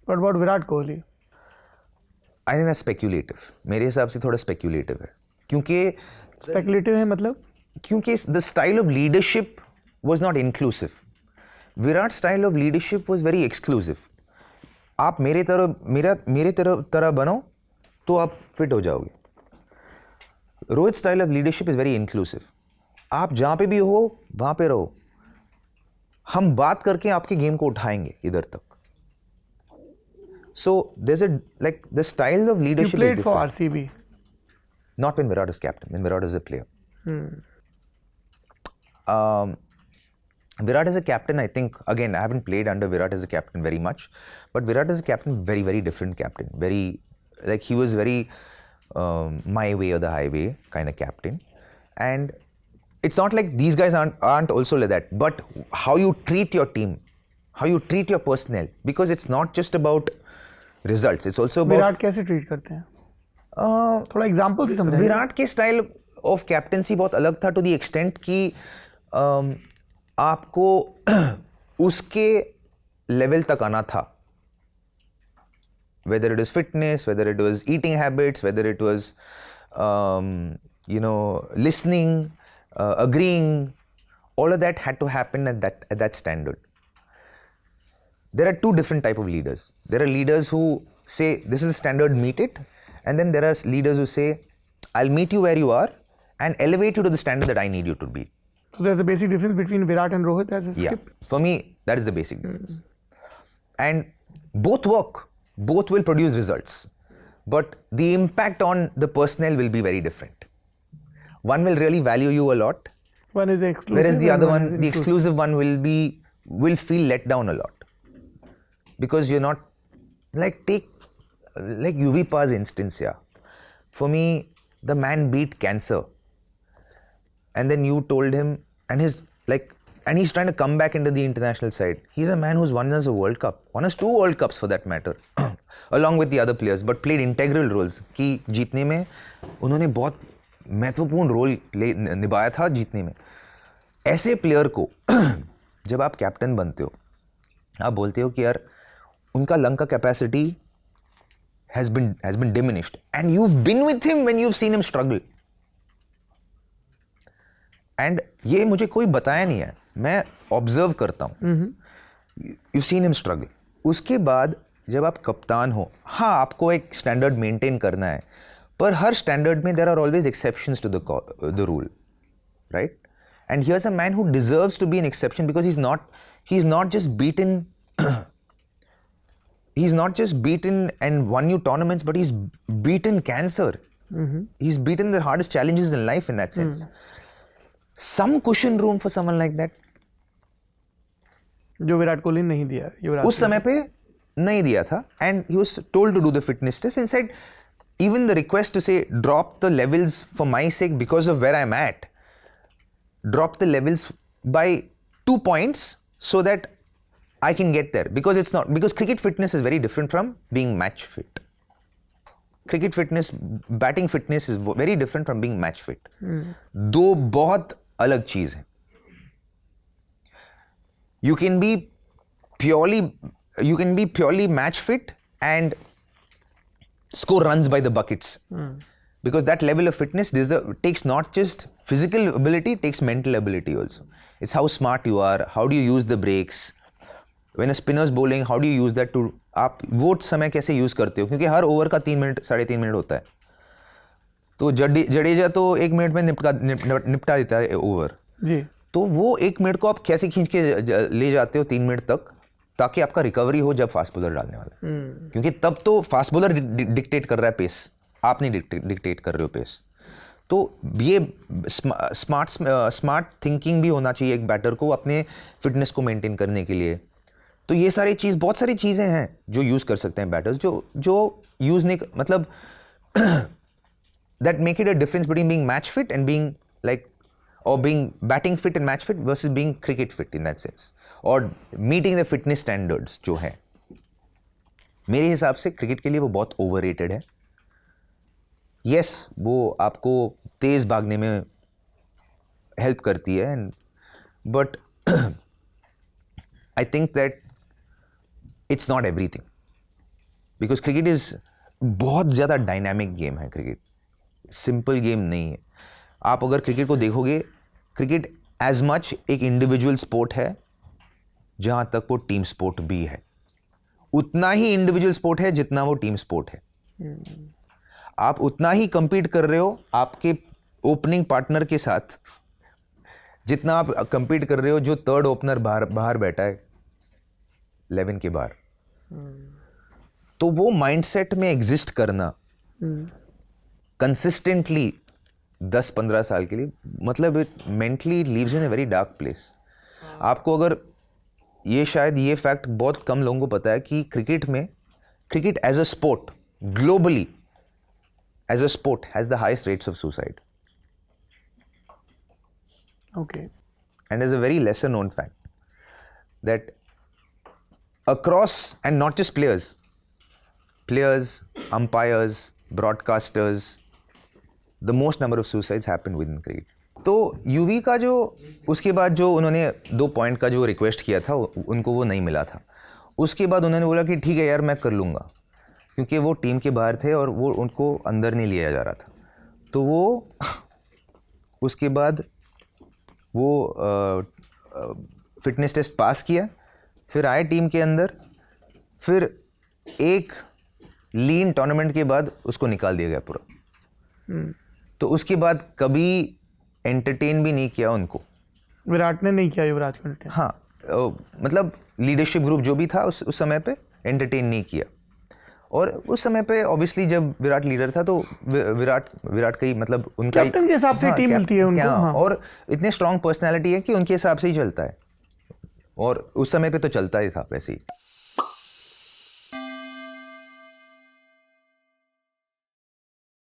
What about Virat Kohli? I think that's speculative. मेरे हिसाब से थोड़ा स्पेक्यूलेटिव है, क्योंकि Speculative है मतलब? क्योंकि the style of leadership was not inclusive. Virat style of leadership was very exclusive. आप मेरे तरह बनो तो आप फिट हो जाओगे. Rohit style of leadership is very inclusive. आप जहाँ पे भी हो वहाँ पे रहो, हम बात करके आपके गेम को उठाएंगे इधर तक. So there's the style of You leadership is played for different. RCB. Not when Virat is captain, when Virat is a player. Virat as a captain, I think, again, I haven't played under Virat as a captain very much, but Virat as a captain, very, very different captain. Very, like, he was very my way or the highway kind of captain. And it's not like these guys aren't also like that, but how you treat your team, how you treat your personnel, because it's not just about results, it's also about Virat कैसे treat करते हैं? थोड़ा example से समझाइए. विराट के style of captaincy बहुत अलग था, टू द एक्सटेंट कि आपको उसके लेवल तक आना था. Whether it was fitness, whether it was eating habits, whether it was listening, agreeing, all of that had to happen at that standard. There are two different type of leaders. There are leaders who say this is the standard, meet it, and then there are leaders who say I'll meet you where you are and elevate you to the standard that I need you to be. So there's a basic difference between Virat and Rohit as a skip. Yeah, for me that is the basic difference. And both work, both will produce results, but the impact on the personnel will be very different. One will really value you a lot, One is exclusive. whereas the and other one, is the exclusive one, will feel let down a lot, because you're not take UVPA's instance. Yeah, for me, the man beat cancer, and then you told him, and he's trying to come back into the international side. He's a man who's won us a World Cup, won us 2 World Cups for that matter, along with the other players, but played integral roles. कि जीतने में उन्होंने बहुत महत्वपूर्ण role निभाया था जीतने में. ऐसे प्लेयर को जब आप कैप्टन बनते हो, आप बोलते हो कि यार उनका लंग का capacity has been diminished, and you've been with him when you've seen him struggle. And ये मुझे कोई बताया नहीं है, मैं ऑब्जर्व करता हूँ. You've seen him struggle. उसके बाद जब आप कप्तान हो, हाँ आपको एक स्टैंडर्ड मेंटेन करना है, पर हर स्टैंडर्ड में there are always exceptions to the rule, right? And here's a man who deserves to be an exception, because he's not just beaten and won you tournaments, but he's beaten cancer. He's beaten the hardest challenges in life in that sense. Some cushion room for someone like that, जो विराट कोहली ने नहीं दिया युवराज उस समय पे नहीं दिया था. And he was told to do the fitness test, and said even the request to say drop the levels for my sake because of where I'm at, drop the levels by 2 points so that I can get there, because cricket fitness is very different from being match fit. Cricket fitness, batting fitness is very different from being match fit. दो बहुत अलग चीज है. You can be purely match fit and score runs by the buckets, because that level of fitness takes not just physical ability, it takes mental ability also. It's how smart you are, how do you use the breaks. When a spinner is bowling, how do you use that to, आप वो समय कैसे use करते हो, क्योंकि हर over का 3 minute 3.5 minute होता है. तो जडेजा तो 1 मिनट में निपटा देता है ओवर जी. तो वो 1 मिनट को आप कैसे खींच के ले जाते हो 3 मिनट तक, ताकि आपका रिकवरी हो जब फास्ट बॉलर डालने वाला है. क्योंकि तब तो फास्ट बॉलर डिक्टेट कर रहा है पेस, आप नहीं डिक्टेट कर रहे हो पेस. तो ये स्मार्ट थिंकिंग भी होना चाहिए एक बैटर को अपने फिटनेस को मेंटेन करने के लिए. तो ये बहुत सारी चीज़ें हैं जो यूज़ कर सकते हैं बैटर्स, जो यूज़ नहीं, मतलब that make it a difference between being match fit and being or being batting fit and match fit versus being cricket fit in that sense, or meeting the fitness standards जो है. मेरे हिसाब से cricket के लिए वो बहुत overrated है. Yes, वो आपको तेज भागने में हेल्प करती है, but I think that it's not everything. Because cricket is बहुत ज़्यादा डायनामिक गेम है. क्रिकेट सिंपल गेम नहीं है. आप अगर क्रिकेट को देखोगे, क्रिकेट एज मच एक इंडिविजुअल स्पोर्ट है जहाँ तक वो टीम स्पोर्ट भी है. उतना ही इंडिविजुअल स्पोर्ट है जितना वो टीम स्पोर्ट है. आप उतना ही compete कर रहे हो आपके ओपनिंग पार्टनर के साथ जितना आप compete कर रहे हो जो थर्ड ओपनर बाहर बैठा है 11 के बाहर. तो वो माइंडसेट में एग्जिस्ट करना कंसिस्टेंटली 10-15 साल के लिए, मतलब it mentally leaves in a very dark place. आपको अगर शायद ये फैक्ट बहुत कम लोगों को पता है कि cricket as a sport globally as a sport has the highest rates of suicide. Okay. And there's a very lesser known fact that across, and not just players, umpires, broadcasters, the most number of suicides happen within cricket. तो UV का जो उसके बाद जो उन्होंने 2 point का जो request किया था उनको वो नहीं मिला था. उसके बाद उन्होंने बोला कि ठीक है यार मैं कर लूँगा, क्योंकि वो टीम के बाहर थे और वो उनको अंदर नहीं लिया जा रहा था. तो वो उसके बाद वो फिटनेस टेस्ट पास किया, फिर आए टीम के अंदर, फिर एक लीन टूर्नामेंट के बाद उसको निकाल दिया गया पूरा. तो उसके बाद कभी एंटरटेन भी नहीं किया उनको. विराट ने नहीं किया युवराज को entertain. हाँ, मतलब लीडरशिप ग्रुप जो भी था उस समय पे एंटरटेन नहीं किया. और उस समय पे ऑब्वियसली जब विराट लीडर था तो विराट का ही मतलब उनका कैप्टन के हिसाब से टीम मिलती है उनको. हाँ. और इतने स्ट्रांग पर्सनालिटी है कि उनके हिसाब से ही चलता है, और उस समय पे तो चलता ही था वैसे ही.